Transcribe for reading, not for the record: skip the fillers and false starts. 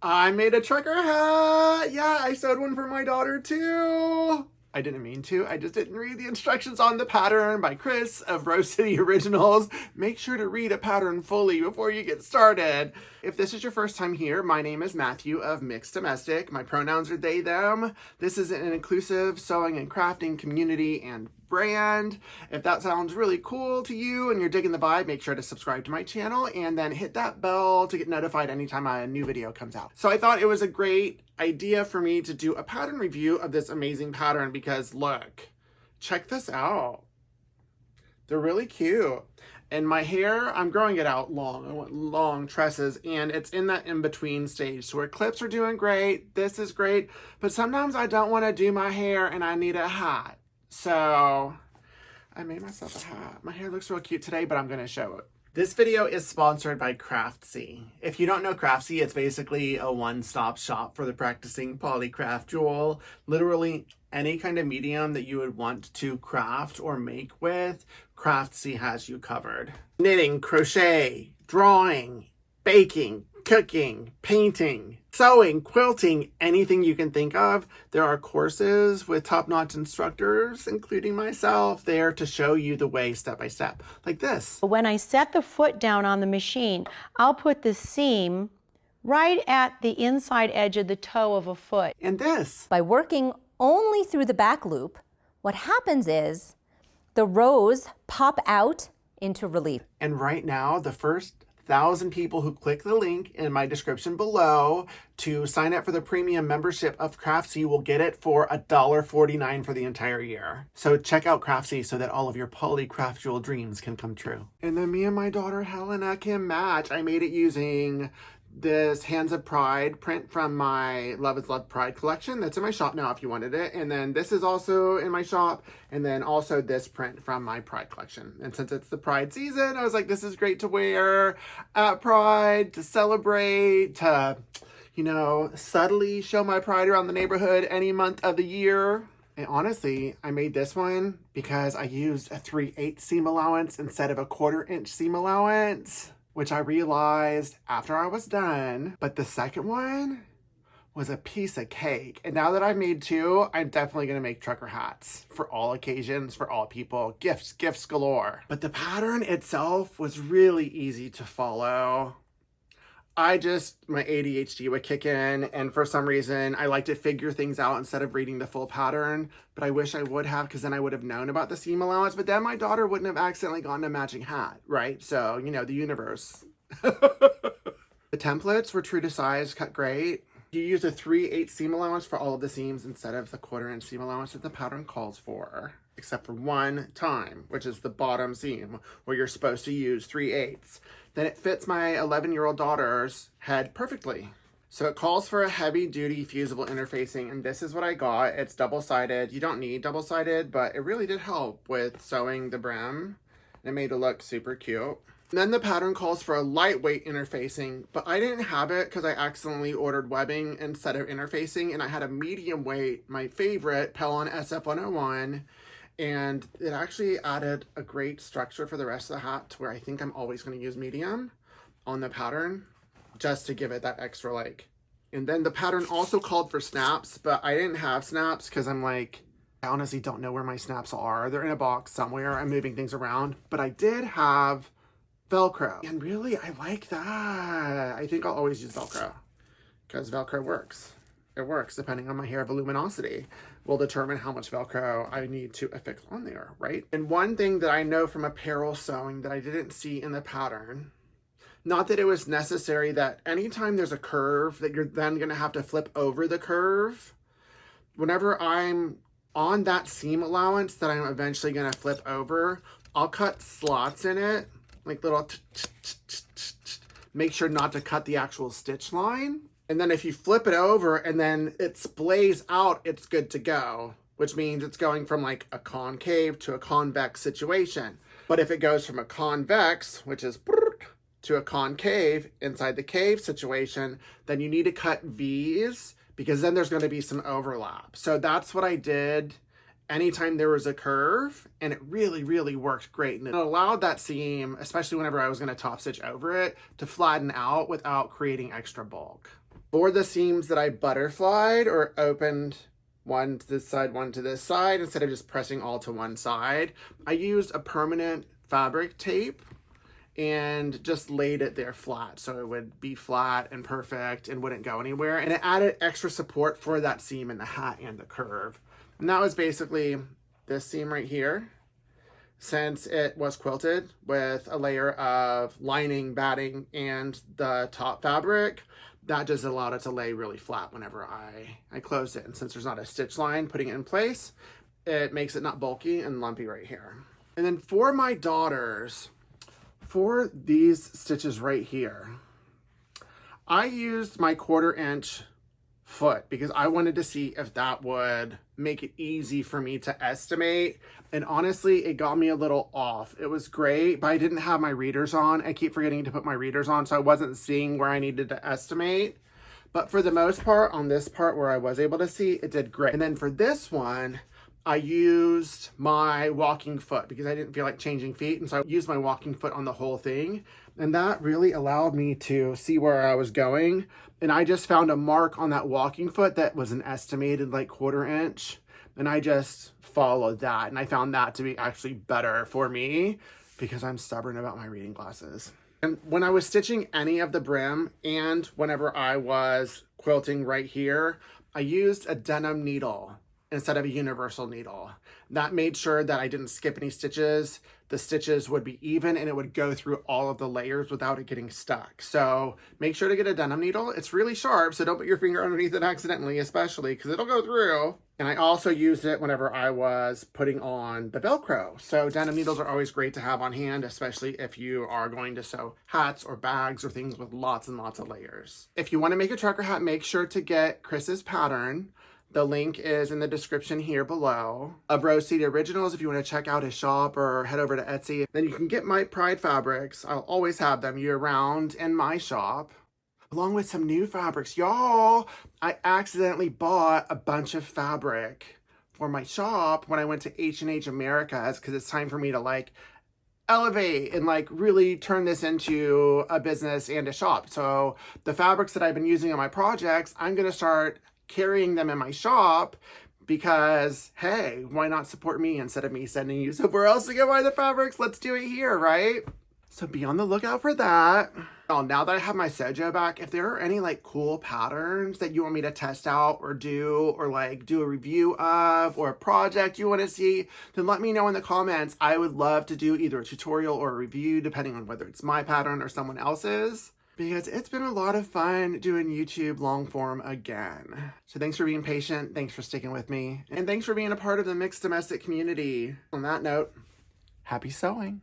I made a trucker hat. Yeah, I sewed one for my daughter too. I didn't mean to. I just didn't read the instructions on the pattern by Chris of Rose City Originals. Make sure to read a pattern fully before you get started. If this is your first time here, my name is Matthew of Mixed Domestic. My pronouns are they, them. This is an inclusive sewing and crafting community and brand. If that sounds really cool to you and you're digging the vibe, make sure to subscribe to my channel and then hit that bell to get notified anytime a new video comes out. So I thought it was a great idea for me to do a pattern review of this amazing pattern because look, check this out. They're really cute. And my hair, I'm growing it out long. I want long tresses, and it's in that in-between stage. So where clips are doing great, this is great, but sometimes I don't want to do my hair and I need a hat. So I made myself a hat. My hair looks real cute today, but I'm going to show it. This video is sponsored by Craftsy. If you don't know Craftsy, it's basically a one-stop shop for the practicing polycraft jewel. Literally any kind of medium that you would want to craft or make with, Craftsy has you covered. Knitting, crochet, drawing, baking, cooking, painting, sewing, quilting, anything you can think of. There are courses with top-notch instructors, including myself, there to show you the way step by step, like this. When I set the foot down on the machine, I'll put the seam right at the inside edge of the toe of a foot. And this. By working only through the back loop, what happens is the rows pop out into relief. And right now, the first 1,000 people who click the link in my description below to sign up for the premium membership of Craftsy will get it for $1.49 for the entire year. So check out Craftsy so that all of your polycraft jewel dreams can come true. And then me and my daughter Helena can match. I made it using this Hands of Pride print from my Love is Love Pride collection. That's in my shop now if you wanted it. And then this is also in my shop. And then also this print from my Pride collection. And since it's the Pride season, I was like, this is great to wear at Pride, to celebrate, to, you know, subtly show my pride around the neighborhood any month of the year. And honestly, I made this one because I used a 3/8 seam allowance instead of a 1/4 inch seam allowance, which I realized after I was done. But the second one was a piece of cake. And now that I've made two, I'm definitely gonna make trucker hats for all occasions, for all people. Gifts galore. But the pattern itself was really easy to follow. My ADHD would kick in, and for some reason, I like to figure things out instead of reading the full pattern, but I wish I would have, because then I would have known about the seam allowance, but then my daughter wouldn't have accidentally gotten a matching hat, right? So, you know, the universe. The templates were true to size, cut great. You use a 3/8 seam allowance for all of the seams instead of the 1/4 inch seam allowance that the pattern calls for, except for one time, which is the bottom seam, where you're supposed to use 3/8. Then it fits my 11-year-old daughter's head perfectly. So it calls for a heavy-duty fusible interfacing, and this is what I got. It's double-sided. You don't need double-sided, but it really did help with sewing the brim. It made it look super cute. And then the pattern calls for a lightweight interfacing, but I didn't have it because I accidentally ordered webbing instead of interfacing, and I had a medium weight, my favorite, Pellon SF101, and it actually added a great structure for the rest of the hat to where I think I'm always going to use medium on the pattern just to give it that extra like. And then the pattern also called for snaps, but I didn't have snaps because I'm like, I honestly don't know where my snaps are. They're in a box somewhere. I'm moving things around, but I did have Velcro. And really, I like that. I think I'll always use Velcro because Velcro works. It works depending on my hair voluminosity will determine how much Velcro I need to affix on there, right? And one thing that I know from apparel sewing that I didn't see in the pattern, not that it was necessary, that anytime there's a curve that you're then gonna have to flip over the curve, whenever I'm on that seam allowance that I'm eventually gonna flip over, I'll cut slots in it, like little make sure not to cut the actual stitch line. And then if you flip it over and then it splays out, it's good to go, which means it's going from like a concave to a convex situation. But if it goes from a convex, which is to a concave inside the cave situation, then you need to cut V's because then there's going to be some overlap. So that's what I did anytime there was a curve, and it really, really worked great. And it allowed that seam, especially whenever I was going to top stitch over it, to flatten out without creating extra bulk. For the seams that I butterflied or opened one to this side, one to this side, instead of just pressing all to one side, I used a permanent fabric tape and just laid it there flat so it would be flat and perfect and wouldn't go anywhere. And it added extra support for that seam in the hat and the curve. And that was basically this seam right here. Since it was quilted with a layer of lining, batting, and the top fabric, that just allowed it to lay really flat whenever I closed it. And since there's not a stitch line putting it in place, it makes it not bulky and lumpy right here. And then for my daughters, for these stitches right here, I used my 1/4 inch foot because I wanted to see if that would make it easy for me to estimate. And honestly, it got me a little off. It was great, but I didn't have my readers on. I keep forgetting to put my readers on, so I wasn't seeing where I needed to estimate. But for the most part, on this part where I was able to see, it did great. And then for this one, I used my walking foot because I didn't feel like changing feet. And so I used my walking foot on the whole thing. And that really allowed me to see where I was going. And I just found a mark on that walking foot that was an estimated like 1/4 inch. And I just followed that. And I found that to be actually better for me because I'm stubborn about my reading glasses. And when I was stitching any of the brim and whenever I was quilting right here, I used a denim needle instead of a universal needle. That made sure that I didn't skip any stitches. The stitches would be even and it would go through all of the layers without it getting stuck. So make sure to get a denim needle. It's really sharp, so don't put your finger underneath it accidentally, especially because it'll go through. And I also used it whenever I was putting on the Velcro. So denim needles are always great to have on hand, especially if you are going to sew hats or bags or things with lots and lots of layers. If you want to make a trucker hat, make sure to get Chris's pattern. The link is in the description here below. Of Rose City Originals, if you want to check out his shop or head over to Etsy. Then you can get my Pride fabrics. I'll always have them year round in my shop. Along with some new fabrics. Y'all, I accidentally bought a bunch of fabric for my shop when I went to H&H Americas because it's time for me to like elevate and like really turn this into a business and a shop. So the fabrics that I've been using on my projects, I'm going to start carrying them in my shop because, hey, why not support me instead of me sending you somewhere else to go buy the fabrics? Let's do it here, right? So be on the lookout for that. Oh, now that I have my Sojo back, if there are any like cool patterns that you want me to test out or do a review of or a project you want to see, then let me know in the comments. I would love to do either a tutorial or a review depending on whether it's my pattern or someone else's. Because it's been a lot of fun doing YouTube long form again. So thanks for being patient, thanks for sticking with me, and thanks for being a part of the mixed domestic community. On that note, happy sewing.